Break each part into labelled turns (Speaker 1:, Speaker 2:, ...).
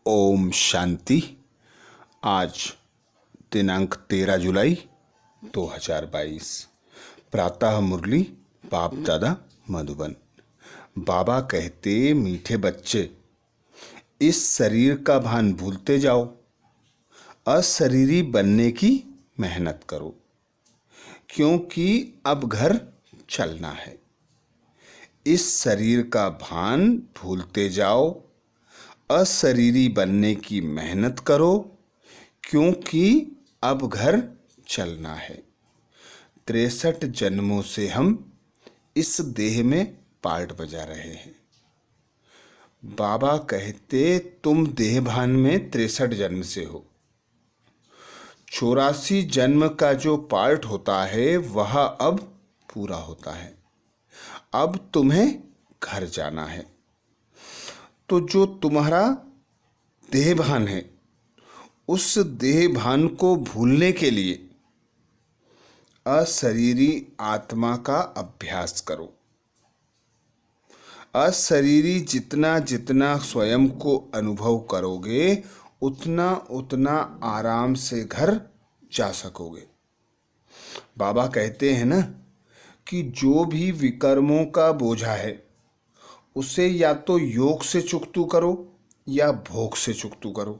Speaker 1: ओम शांति। आज दिनांक 13 जुलाई 2022। प्रातः मुरली बाप दादा मधुबन। बाबा कहते, मीठे बच्चे, इस शरीर का भान भूलते जाओ, अशरीरी बनने की मेहनत करो, क्योंकि अब घर चलना है। इस शरीर का भान भूलते जाओ, अशरीरी बनने की मेहनत करो, क्योंकि अब घर चलना है। 63 जन्मों से हम इस देह में पार्ट बजा रहे हैं। बाबा कहते, तुम देह भान में 63 जन्म से हो। 84 जन्म का जो पार्ट होता है वह अब पूरा होता है। अब तुम्हें घर जाना है। तो जो तुम्हारा देह भान है, उस देह भान को भूलने के लिए अशरीरी आत्मा का अभ्यास करो। अशरीरी जितना जितना स्वयं को अनुभव करोगे, उतना उतना आराम से घर जा सकोगे। बाबा कहते हैं ना कि जो भी विकर्मों का बोझा है, उसे या तो योग से चुकतू करो या भोग से चुकतू करो।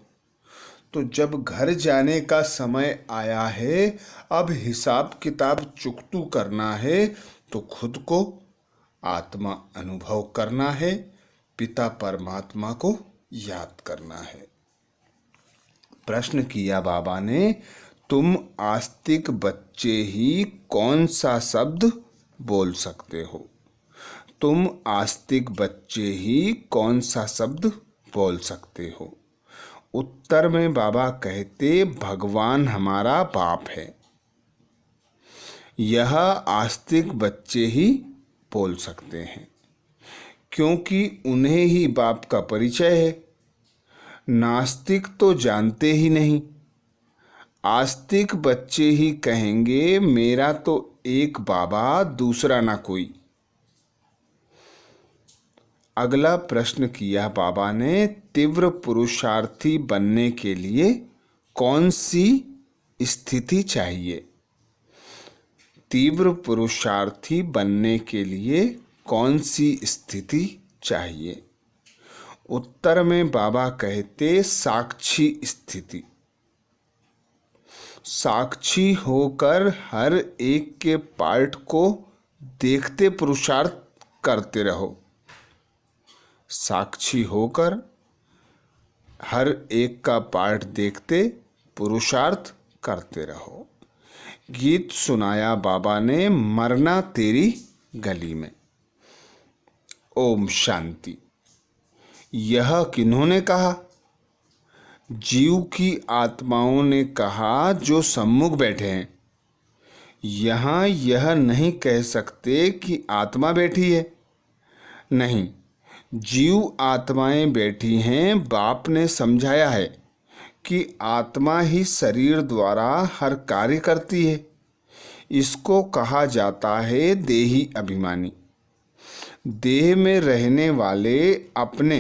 Speaker 1: तो जब घर जाने का समय आया है, अब हिसाब किताब चुकतू करना है, तो खुद को आत्मा अनुभव करना है, पिता परमात्मा को याद करना है। प्रश्न किया बाबा ने, तुम आस्तिक बच्चे ही कौन सा शब्द बोल सकते हो? तुम आस्तिक बच्चे ही कौन सा शब्द बोल सकते हो? उत्तर में बाबा कहते, भगवान हमारा बाप है। यह आस्तिक बच्चे ही बोल सकते हैं, क्योंकि उन्हें ही बाप का परिचय है। नास्तिक तो जानते ही नहीं। आस्तिक बच्चे ही कहेंगे, मेरा तो एक बाबा, दूसरा ना कोई। अगला प्रश्न किया बाबा ने, तीव्र पुरुषार्थी बनने के लिए कौन सी स्थिति चाहिए? तीव्र पुरुषार्थी बनने के लिए कौन सी स्थिति चाहिए? उत्तर में बाबा कहते, साक्षी स्थिति। साक्षी होकर हर एक के पार्ट को देखते पुरुषार्थ करते रहो। साक्षी होकर हर एक का पार्ट देखते पुरुषार्थ करते रहो। गीत सुनाया बाबा ने, मरना तेरी गली में। ओम शांति। यह किन्होंने कहा? जीव की आत्माओं ने कहा, जो सम्मुख बैठे हैं। यहाँ यह नहीं कह सकते कि आत्मा बैठी है। नहीं, जीव आत्माएं बैठी हैं। बाप ने समझाया है कि आत्मा ही शरीर द्वारा हर कार्य करती है। इसको कहा जाता है देही अभिमानी। देह में रहने वाले अपने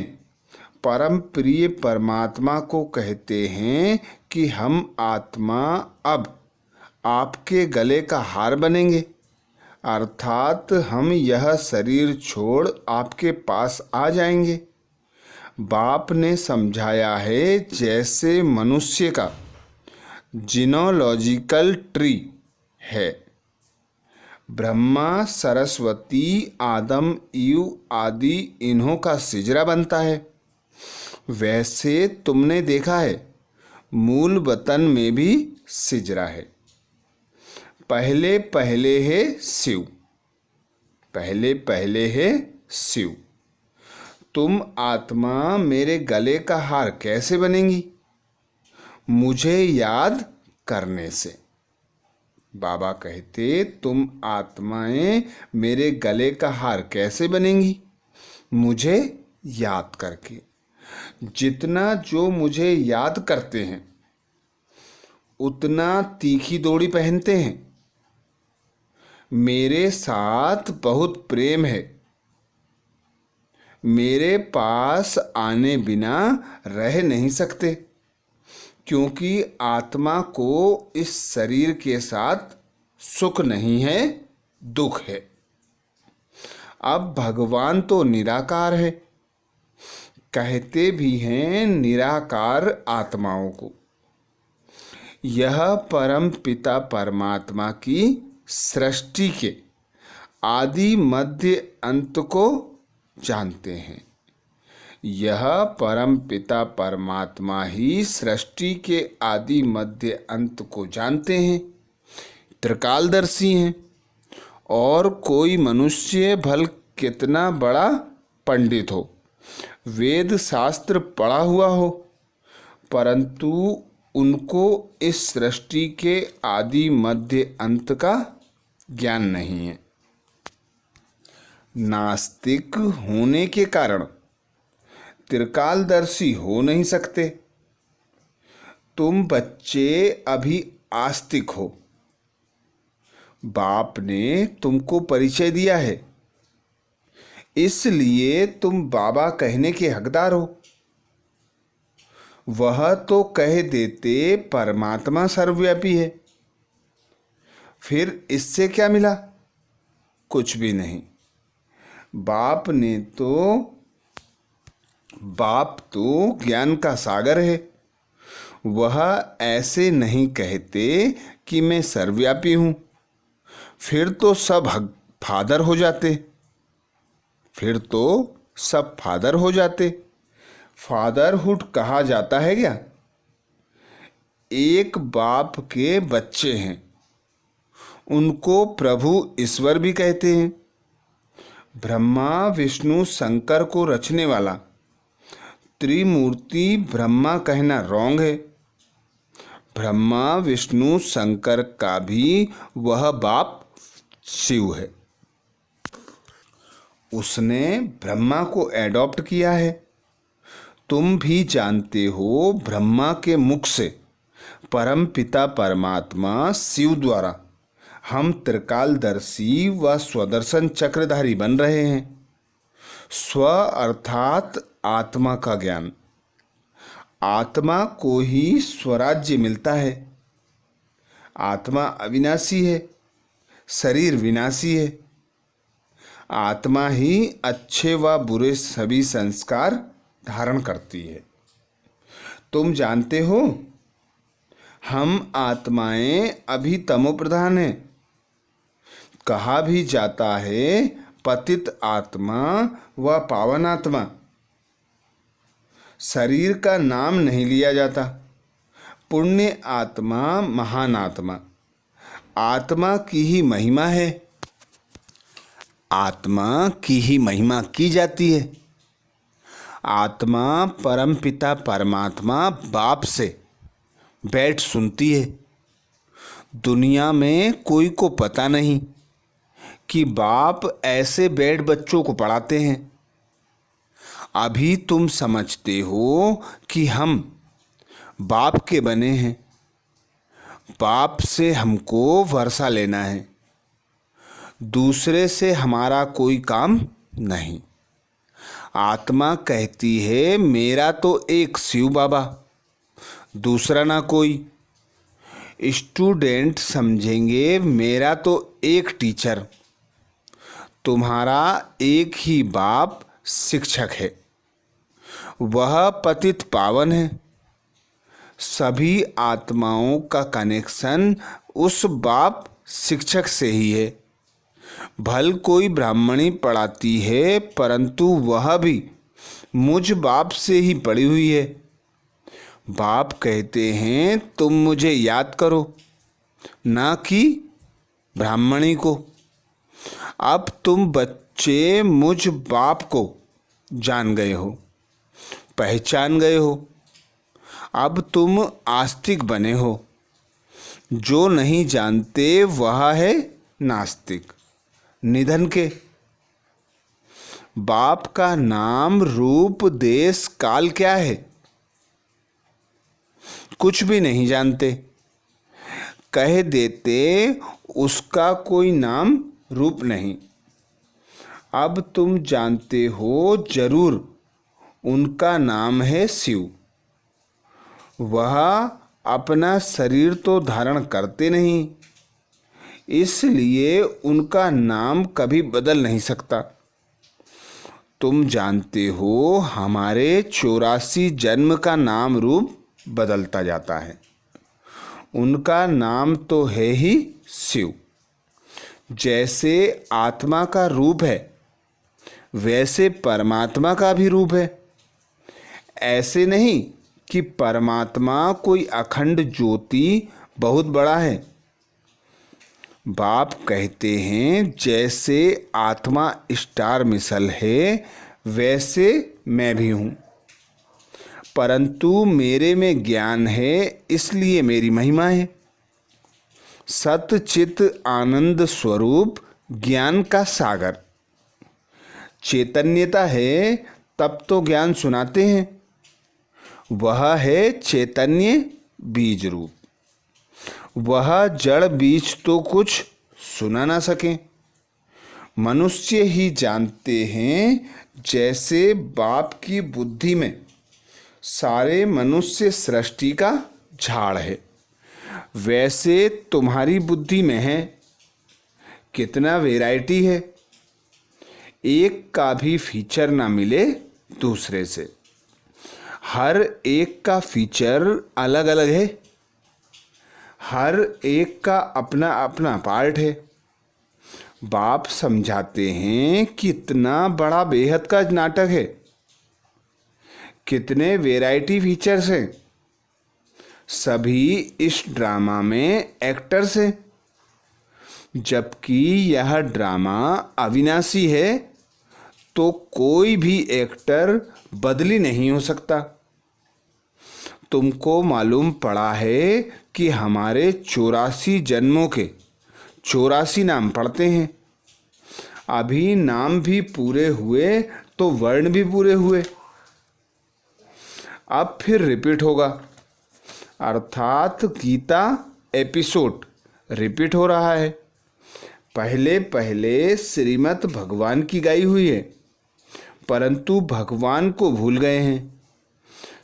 Speaker 1: परम प्रिय परमात्मा को कहते हैं कि हम आत्मा अब आपके गले का हार बनेंगे, अर्थात हम यह शरीर छोड़ आपके पास आ जाएंगे। बाप ने समझाया है, जैसे मनुष्य का जीनोलॉजिकल ट्री है, ब्रह्मा, सरस्वती, आदम, ईव आदि इन्हों का सिजरा बनता है, वैसे तुमने देखा है मूल वतन में भी सिजरा है। पहले पहले है शिव, पहले पहले है शिव। तुम आत्मा मेरे गले का हार कैसे बनेंगी? मुझे याद करने से। बाबा कहते, तुम आत्माएं मेरे गले का हार कैसे बनेंगी? मुझे याद करके। जितना जो मुझे याद करते हैं, उतना तीखी डोरी पहनते हैं। मेरे साथ बहुत प्रेम है। मेरे पास आने बिना रह नहीं सकते, क्योंकि आत्मा को इस शरीर के साथ सुख नहीं है, दुख है। अब भगवान तो निराकार है, कहते भी हैं निराकार आत्माओं को। यह परम पिता परमात्मा की सृष्टि के आदि मध्य अंत को जानते हैं। यह परम पिता परमात्मा ही सृष्टि के आदि मध्य अंत को जानते हैं, त्रिकालदर्शी हैं। और कोई मनुष्य भल कितना बड़ा पंडित हो, वेद शास्त्र पढ़ा हुआ हो, परंतु उनको इस सृष्टि के आदि मध्य अंत का ज्ञान नहीं है। नास्तिक होने के कारण त्रिकालदर्शी हो नहीं सकते। तुम बच्चे अभी आस्तिक हो, बाप ने तुमको परिचय दिया है, इसलिए तुम बाबा कहने के हकदार हो। वह तो कह देते परमात्मा सर्वव्यापी है, फिर इससे क्या मिला? कुछ भी नहीं। बाप तो ज्ञान का सागर है। वह ऐसे नहीं कहते कि मैं सर्वव्यापी हूँ, फिर तो सब फादर हो जाते। फादरहुड कहा जाता है क्या? एक बाप के बच्चे हैं, उनको प्रभु ईश्वर भी कहते हैं। ब्रह्मा विष्णु शंकर को रचने वाला त्रिमूर्ति ब्रह्मा कहना रॉन्ग है। ब्रह्मा विष्णु शंकर का भी वह बाप शिव है। उसने ब्रह्मा को एडॉप्ट किया है। तुम भी जानते हो, ब्रह्मा के मुख से परम पिता परमात्मा शिव द्वारा हम त्रिकालदर्शी व स्वदर्शन चक्रधारी बन रहे हैं। स्व अर्थात आत्मा का ज्ञान। आत्मा को ही स्वराज्य मिलता है। आत्मा अविनाशी है, शरीर विनाशी है। आत्मा ही अच्छे व बुरे सभी संस्कार धारण करती है। तुम जानते हो, हम आत्माएं अभी तमोप्रधान हैं। कहा भी जाता है पतित आत्मा व पावन आत्मा। शरीर का नाम नहीं लिया जाता। पुण्य आत्मा, महान आत्मा। आत्मा की ही महिमा है। आत्मा की ही महिमा की जाती है। आत्मा परमपिता परमात्मा बाप से बैठ सुनती है। दुनिया में कोई को पता नहीं कि बाप ऐसे बैठ बच्चों को पढ़ाते हैं। अभी तुम समझते हो कि हम बाप के बने हैं। बाप से हमको वर्षा लेना है, दूसरे से हमारा कोई काम नहीं। आत्मा कहती है मेरा तो एक शिव बाबा, दूसरा ना कोई। स्टूडेंट समझेंगे मेरा तो एक टीचर, तुम्हारा एक ही बाप शिक्षक है। वह पतित पावन है। सभी आत्माओं का कनेक्शन उस बाप शिक्षक से ही है। भल कोई ब्राह्मणी पढ़ाती है, परंतु वह भी मुझ बाप से ही पढ़ी हुई है। बाप कहते हैं तुम मुझे याद करो, ना कि ब्राह्मणी को। अब तुम बच्चे मुझ बाप को जान गए हो, पहचान गए हो। अब तुम आस्तिक बने हो। जो नहीं जानते वह है नास्तिक, निधन के। बाप का नाम, रूप, देश, काल क्या है? कुछ भी नहीं जानते। कह देते उसका कोई नाम रूप नहीं। अब तुम जानते हो जरूर, उनका नाम है शिव। वह अपना शरीर तो धारण करते नहीं, इसलिए उनका नाम कभी बदल नहीं सकता। तुम जानते हो हमारे 84 जन्म का नाम रूप बदलता जाता है। उनका नाम तो है ही शिव। जैसे आत्मा का रूप है, वैसे परमात्मा का भी रूप है। ऐसे नहीं कि परमात्मा कोई अखंड ज्योति बहुत बड़ा है। बाप कहते हैं जैसे आत्मा स्टार मिसल है, वैसे मैं भी हूँ, परंतु मेरे में ज्ञान है, इसलिए मेरी महिमा है। सत चित आनंद स्वरूप ज्ञान का सागर। चैतन्यता है तब तो ज्ञान सुनाते हैं। वह है चैतन्य बीज रूप। वह जड़ बीज तो कुछ सुना ना सके। मनुष्य ही जानते हैं। जैसे बाप की बुद्धि में सारे मनुष्य सृष्टि का झाड़ है, वैसे तुम्हारी बुद्धि में है। कितना वैरायटी है, एक का भी फीचर ना मिले दूसरे से। हर एक का फीचर अलग अलग है। हर एक का अपना अपना पार्ट है। बाप समझाते हैं कितना बड़ा बेहद का नाटक है, कितने वैरायटी फीचर्स हैं। सभी इस ड्रामा में एक्टर्स हैं, जबकि यह ड्रामा अविनाशी है, तो कोई भी एक्टर बदली नहीं हो सकता। तुमको मालूम पड़ा है कि हमारे 84 जन्मों के 84 नाम पड़ते हैं। अभी नाम भी पूरे हुए तो वर्ण भी पूरे हुए। अब फिर रिपीट होगा, अर्थात गीता एपिसोड रिपीट हो रहा है। पहले पहले श्रीमद् भगवान की गाई हुई है, परंतु भगवान को भूल गए हैं।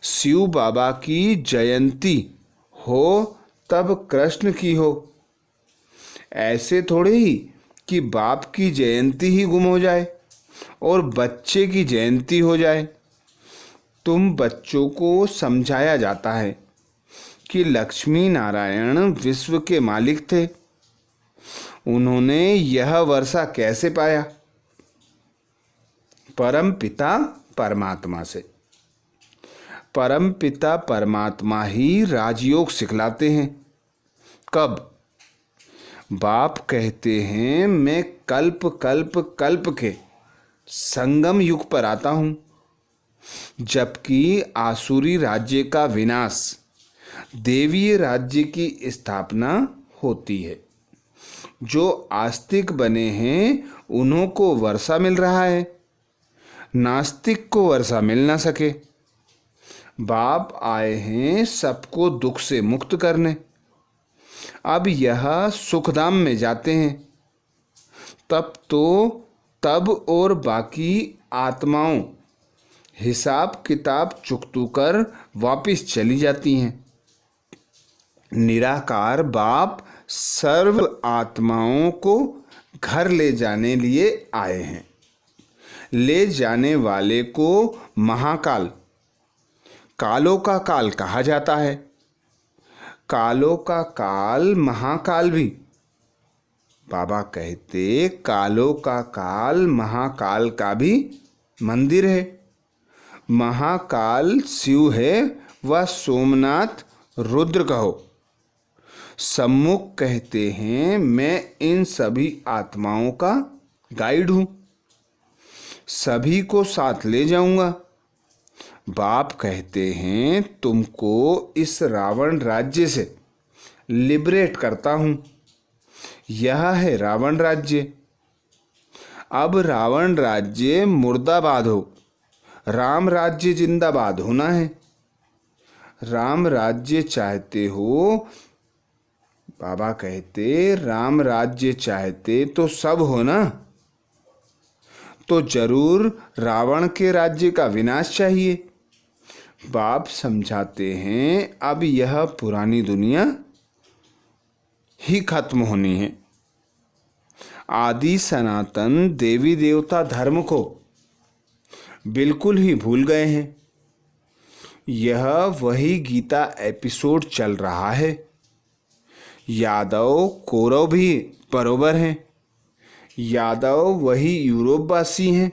Speaker 1: शिव बाबा की जयंती हो तब कृष्ण की हो। ऐसे थोड़े ही कि बाप की जयंती ही गुम हो जाए और बच्चे की जयंती हो जाए। तुम बच्चों को समझाया जाता है कि लक्ष्मी नारायण विश्व के मालिक थे। उन्होंने यह वर्षा कैसे पाया? परम पिता परमात्मा से। परम पिता परमात्मा ही राजयोग सिखलाते हैं। कब? बाप कहते हैं मैं कल्प कल्प कल्प के संगम युग पर आता हूँ, जबकि आसुरी राज्य का विनाश, देवीय राज्य की स्थापना होती है। जो आस्तिक बने हैं उन्हों को वर्षा मिल रहा है, नास्तिक को वर्षा मिल ना सके। बाप आए हैं सबको दुख से मुक्त करने। अब यह सुखधाम में जाते हैं, तब और बाकी आत्माओं हिसाब किताब चुकतू कर वापिस चली जाती हैं। निराकार बाप सर्व आत्माओं को घर ले जाने लिए आए हैं। ले जाने वाले को महाकाल, कालों का काल कहा जाता है। कालों का काल महाकाल भी। बाबा कहते कालों का काल महाकाल का भी मंदिर है। महाकाल शिव है, वह सोमनाथ रुद्र कहो। सम्मुख कहते हैं मैं इन सभी आत्माओं का गाइड हूँ, सभी को साथ ले जाऊंगा। बाप कहते हैं तुमको इस रावण राज्य से लिबरेट करता हूँ। यह है रावण राज्य। अब रावण राज्य मुर्दाबाद हो, राम राज्य जिंदाबाद होना है। राम राज्य चाहते हो? बाबा कहते राम राज्य चाहते तो सब हो ना। तो जरूर रावण के राज्य का विनाश चाहिए। बाप समझाते हैं अब यह पुरानी दुनिया ही खत्म होनी है। आदि सनातन देवी देवता धर्म को बिल्कुल ही भूल गए हैं। यह वही गीता एपिसोड चल रहा है। यादव कौरव भी बरोबर हैं। यादव वही यूरोपवासी हैं।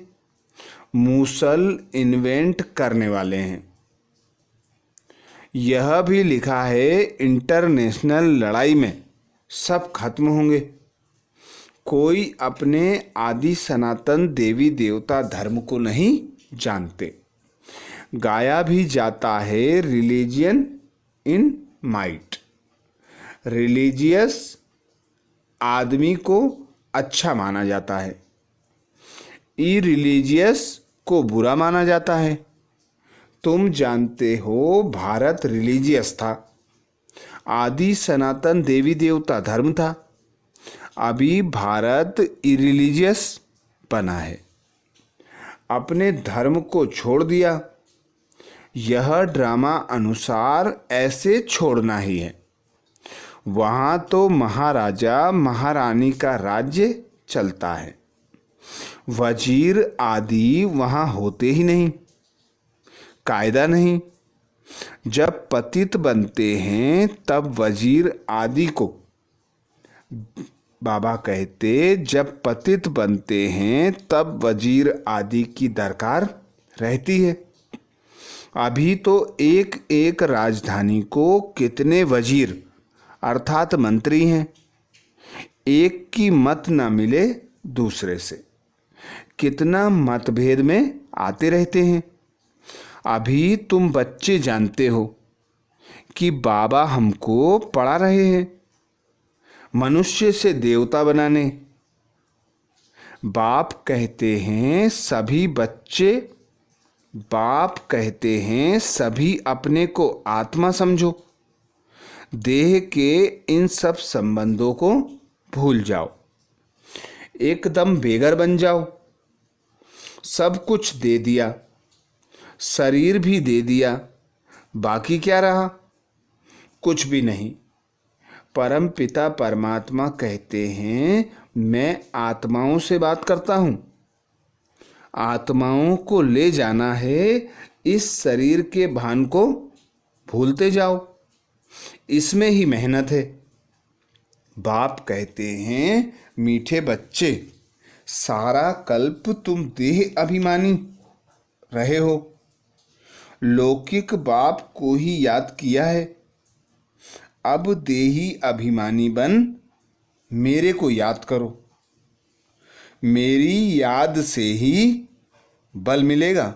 Speaker 1: मूसल इन्वेंट करने वाले हैं। यह भी लिखा है इंटरनेशनल लड़ाई में सब खत्म होंगे। कोई अपने आदि सनातन देवी देवता धर्म को नहीं जानते। गाया भी जाता है रिलीजियन इन माइट। रिलीजियस आदमी को अच्छा माना जाता है, इरिलीजियस को बुरा माना जाता है। तुम जानते हो भारत रिलीजियस था, आदि सनातन देवी देवता धर्म था। अभी भारत इरिलीजियस बना है, अपने धर्म को छोड़ दिया। यह ड्रामा अनुसार ऐसे छोड़ना ही है। वहाँ तो महाराजा महारानी का राज्य चलता है। वजीर आदि वहाँ होते ही नहीं, कायदा नहीं। जब पतित बनते हैं तब वजीर आदि को, बाबा कहते जब पतित बनते हैं तब वजीर आदि की दरकार रहती है। अभी तो एक एक राजधानी को कितने वजीर अर्थात मंत्री हैं। एक की मत न मिले दूसरे से, कितना मतभेद में आते रहते हैं। अभी तुम बच्चे जानते हो कि बाबा हमको पढ़ा रहे हैं मनुष्य से देवता बनाने। बाप कहते हैं सभी अपने को आत्मा समझो। देह के इन सब संबंधों को भूल जाओ, एकदम बेघर बन जाओ। सब कुछ दे दिया, शरीर भी दे दिया, बाकी क्या रहा? कुछ भी नहीं। परम पिता परमात्मा कहते हैं मैं आत्माओं से बात करता हूँ। आत्माओं को ले जाना है, इस शरीर के भान को भूलते जाओ। इसमें ही मेहनत है। बाप कहते हैं मीठे बच्चे, सारा कल्प तुम देह अभिमानी रहे हो। लौकिक बाप को ही याद किया है। अब देही अभिमानी बन मेरे को याद करो। मेरी याद से ही बल मिलेगा।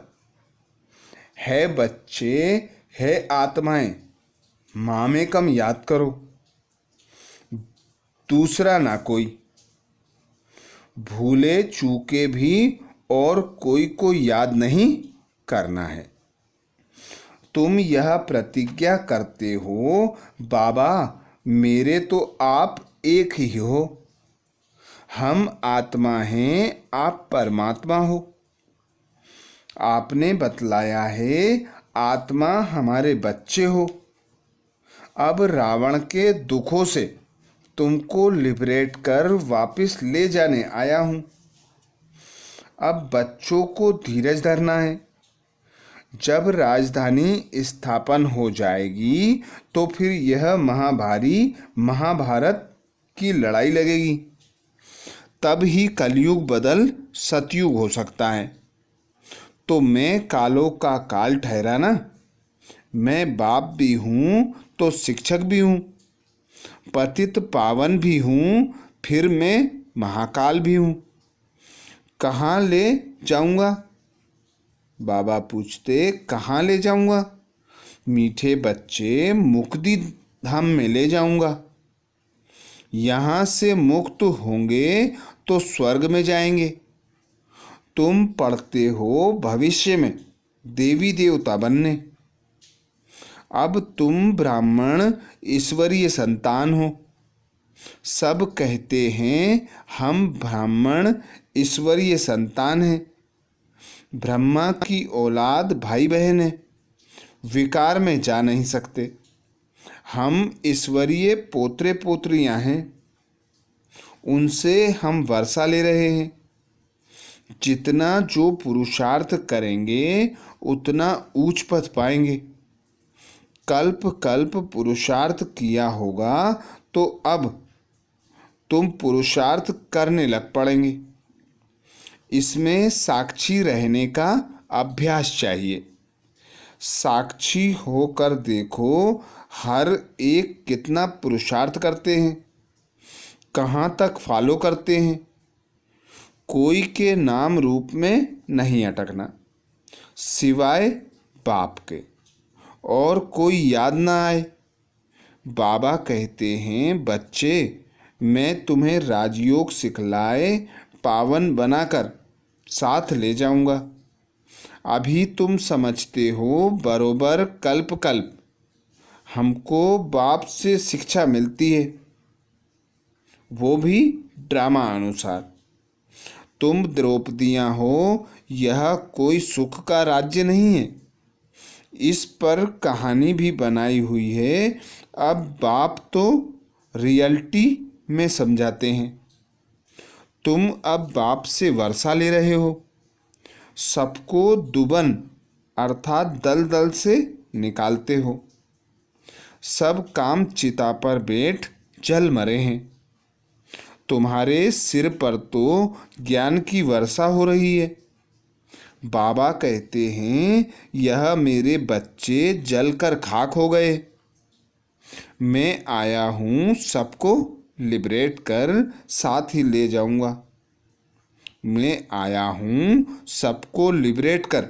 Speaker 1: है बच्चे, है आत्माएं, माँ में कम याद करो, दूसरा ना कोई। भूले चूके भी और कोई को याद नहीं करना है। तुम यह प्रतिज्ञा करते हो बाबा मेरे तो आप एक ही हो। हम आत्मा हैं, आप परमात्मा हो। आपने बतलाया है आत्मा हमारे बच्चे हो। अब रावण के दुखों से तुमको लिबरेट कर वापस ले जाने आया हूँ। अब बच्चों को धीरज धरना है। जब राजधानी स्थापन हो जाएगी तो फिर यह महाभारी महाभारत की लड़ाई लगेगी। तब ही कलयुग बदल सतयुग हो सकता है। तो मैं कालों का काल ठहरा ना। मैं बाप भी हूँ तो शिक्षक भी हूँ, पतित पावन भी हूँ, फिर मैं महाकाल भी हूँ। कहाँ ले जाऊँगा? बाबा पूछते कहाँ ले जाऊँगा? मीठे बच्चे मुक्ति धाम में ले जाऊँगा। यहाँ से मुक्त होंगे तो स्वर्ग में जाएंगे। तुम पढ़ते हो भविष्य में देवी देवता बनने। अब तुम ब्राह्मण ईश्वरीय संतान हो। सब कहते हैं हम ब्राह्मण ईश्वरीय संतान हैं, ब्रह्मा की औलाद भाई बहन है, विकार में जा नहीं सकते। हम ईश्वरीय पोत्रे पोत्रियां हैं, उनसे हम वर्षा ले रहे हैं। जितना जो पुरुषार्थ करेंगे उतना ऊंच पद पाएंगे। कल्प कल्प पुरुषार्थ किया होगा तो अब तुम पुरुषार्थ करने लग पड़ेंगे। इसमें साक्षी रहने का अभ्यास चाहिए। साक्षी होकर देखो हर एक कितना पुरुषार्थ करते हैं, कहाँ तक फॉलो करते हैं। कोई के नाम रूप में नहीं अटकना, सिवाय बाप के और कोई याद ना आए। बाबा कहते हैं बच्चे, मैं तुम्हें राजयोग सिखलाए पावन बनाकर साथ ले जाऊंगा। अभी तुम समझते हो बरोबर कल्प कल्प हमको बाप से शिक्षा मिलती है, वो भी ड्रामा अनुसार। तुम द्रौपदियाँ हो, यह कोई सुख का राज्य नहीं है। इस पर कहानी भी बनाई हुई है। अब बाप तो रियलिटी में समझाते हैं। तुम अब बाप से वर्षा ले रहे हो, सबको दुबन अर्थात दल दल से निकालते हो। सब काम चिता पर बैठ जल मरे हैं। तुम्हारे सिर पर तो ज्ञान की वर्षा हो रही है। बाबा कहते हैं यह मेरे बच्चे जलकर खाक हो गए। मैं आया हूँ सबको लिबरेट कर साथ ही ले जाऊंगा। मैं आया हूँ सबको लिबरेट कर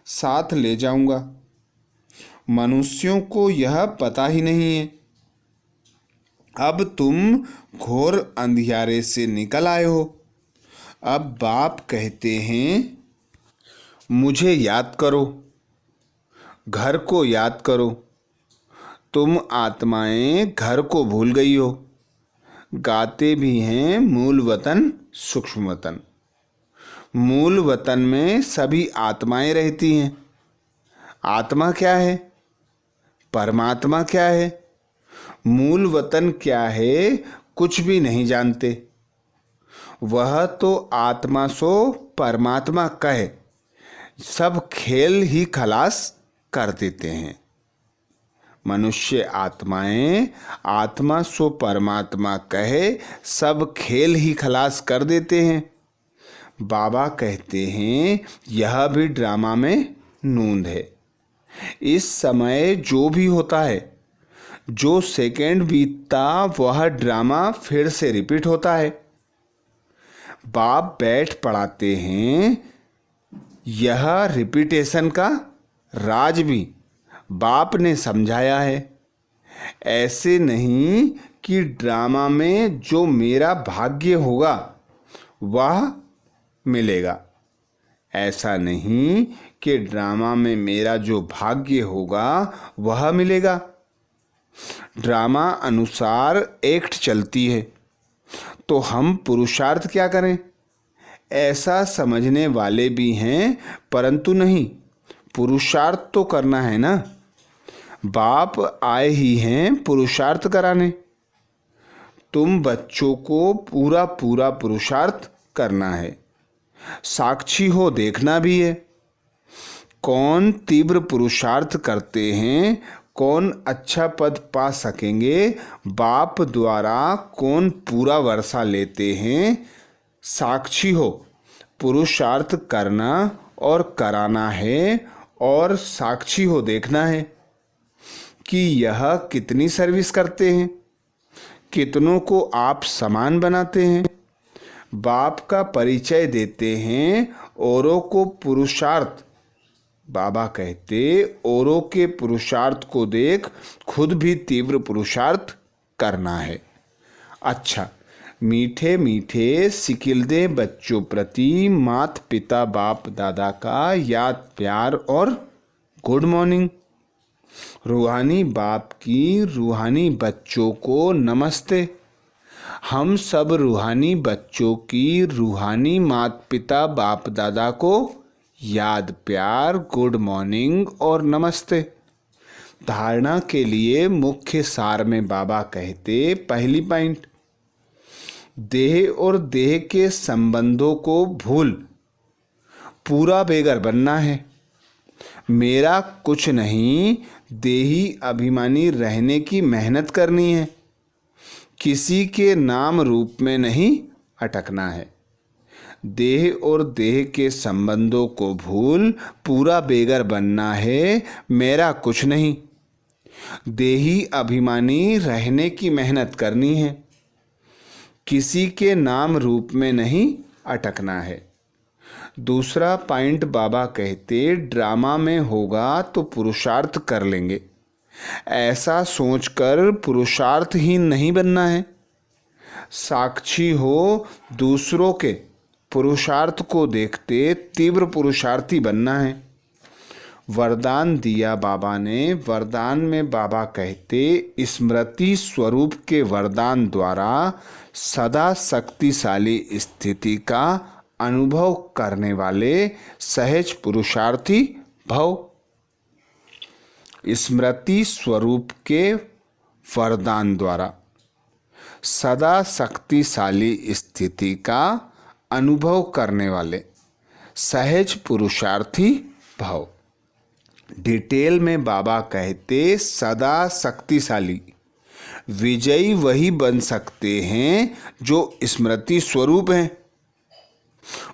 Speaker 1: साथ ले जाऊंगा। मनुष्यों को यह पता ही नहीं है। अब तुम घोर अंधियारे से निकल आए हो। अब बाप कहते हैं मुझे याद करो, घर को याद करो। तुम आत्माएं घर को भूल गई हो। गाते भी हैं मूल वतन सूक्ष्म वतन। मूल वतन में सभी आत्माएं रहती हैं। आत्मा क्या है, परमात्मा क्या है, मूल वतन क्या है, कुछ भी नहीं जानते। वह तो आत्मा सो परमात्मा कहे सब खेल ही खलास कर देते हैं। मनुष्य आत्माएं आत्मा सो परमात्मा कहे सब खेल ही खलास कर देते हैं। बाबा कहते हैं यह भी ड्रामा में नूंद है। इस समय जो भी होता है, जो सेकंड बीतता वह ड्रामा फिर से रिपीट होता है। बाप बैठ पढ़ाते हैं। यह रिपीटेशन का राज भी बाप ने समझाया है। ऐसे नहीं कि ड्रामा में जो मेरा भाग्य होगा वह मिलेगा। ऐसा नहीं कि ड्रामा में मेरा जो भाग्य होगा वह मिलेगा। ड्रामा अनुसार एक्ट चलती है, तो हम पुरुषार्थ क्या करें? ऐसा समझने वाले भी हैं, परंतु नहीं, पुरुषार्थ तो करना है ना। बाप आए ही हैं पुरुषार्थ कराने। तुम बच्चों को पूरा पूरा पुरुषार्थ करना है। साक्षी हो देखना भी है। कौन तीव्र पुरुषार्थ करते हैं, कौन अच्छा पद पा सकेंगे, बाप द्वारा कौन पूरा वर्षा लेते हैं। साक्षी हो पुरुषार्थ करना और कराना है, और साक्षी हो देखना है कि यह कितनी सर्विस करते हैं, कितनों को आप समान बनाते हैं। बाप का परिचय देते हैं, औरों को पुरुषार्थ। बाबा कहते औरों के पुरुषार्थ को देख खुद भी तीव्र पुरुषार्थ करना है। अच्छा, मीठे मीठे सिकिलदे बच्चों प्रति माता पिता बाप दादा का याद प्यार और गुड मॉर्निंग। रूहानी बाप की रूहानी बच्चों को नमस्ते। हम सब रूहानी बच्चों की रूहानी माता पिता बाप दादा को याद, प्यार, गुड मॉर्निंग और नमस्ते। धारणा के लिए मुख्य सार में बाबा कहते, पहली पॉइंट, देह और देह के संबंधों को भूल पूरा बेघर बनना है। मेरा कुछ नहीं, देही अभिमानी रहने की मेहनत करनी है। किसी के नाम रूप में नहीं अटकना है। देह और देह के संबंधों को भूल पूरा बेघर बनना है। मेरा कुछ नहीं, देही अभिमानी रहने की मेहनत करनी है। किसी के नाम रूप में नहीं अटकना है। दूसरा पॉइंट बाबा कहते, ड्रामा में होगा तो पुरुषार्थ कर लेंगे, ऐसा सोचकर पुरुषार्थहीन नहीं बनना है। साक्षी हो दूसरों के पुरुषार्थ को देखते तीव्र पुरुषार्थी बनना है। वरदान दिया बाबा ने। वरदान में बाबा कहते, स्मृति स्वरूप के वरदान द्वारा सदा शक्तिशाली स्थिति का अनुभव करने वाले सहज पुरुषार्थी भव। स्मृति स्वरूप के वरदान द्वारा सदा शक्तिशाली स्थिति का अनुभव करने वाले सहज पुरुषार्थी भव। डिटेल में बाबा कहते, सदा शक्तिशाली विजयी वही बन सकते हैं जो स्मृति स्वरूप हैं।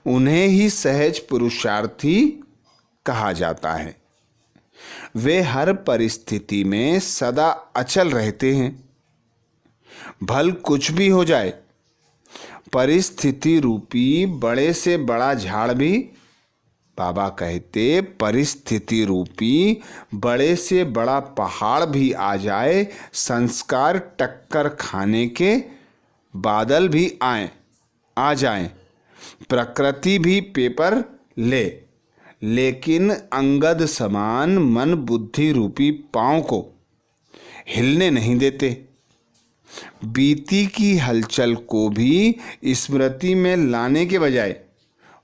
Speaker 1: उन्हें ही सहज पुरुषार्थी कहा जाता है। वे हर परिस्थिति में सदा अचल रहते हैं। भल कुछ भी हो जाए, परिस्थिति रूपी बड़े से बड़ा झाड़ भी, बाबा कहते, परिस्थिति रूपी बड़े से बड़ा पहाड़ भी आ जाए, संस्कार टक्कर खाने के बादल भी आ जाएं, प्रकृति भी पेपर ले, लेकिन अंगद समान मन बुद्धि रूपी पांव को हिलने नहीं देते। बीती की हलचल को भी स्मृति में लाने के बजाय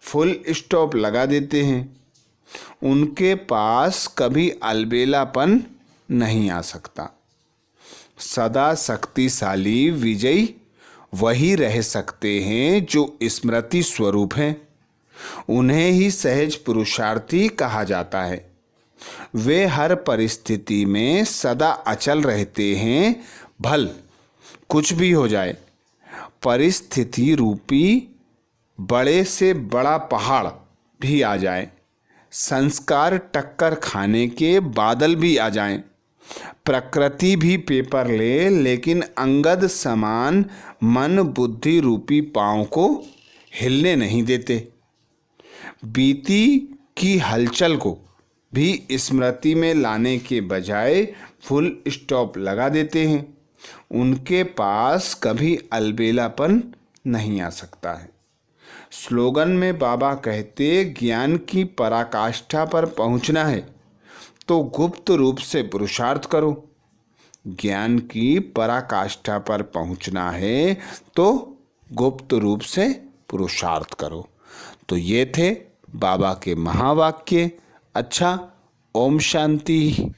Speaker 1: फुल स्टॉप लगा देते हैं। उनके पास कभी अलबेलापन नहीं आ सकता। सदा शक्तिशाली विजयी वही रह सकते हैं जो स्मृति स्वरूप हैं। उन्हें ही सहज पुरुषार्थी कहा जाता है। वे हर परिस्थिति में सदा अचल रहते हैं। भल कुछ भी हो जाए, परिस्थिति रूपी बड़े से बड़ा पहाड़ भी आ जाए, संस्कार टक्कर खाने के बादल भी आ जाएं, प्रकृति भी पेपर ले, लेकिन अंगद समान मन बुद्धि रूपी पांव को हिलने नहीं देते। बीती की हलचल को भी स्मृति में लाने के बजाय फुल स्टॉप लगा देते हैं। उनके पास कभी अलबेलापन नहीं आ सकता है। स्लोगन में बाबा कहते, ज्ञान की पराकाष्ठा पर पहुंचना है तो गुप्त रूप से पुरुषार्थ करो। ज्ञान की पराकाष्ठा पर पहुंचना है तो गुप्त रूप से पुरुषार्थ करो। तो ये थे बाबा के महावाक्य। अच्छा, ओम शांति।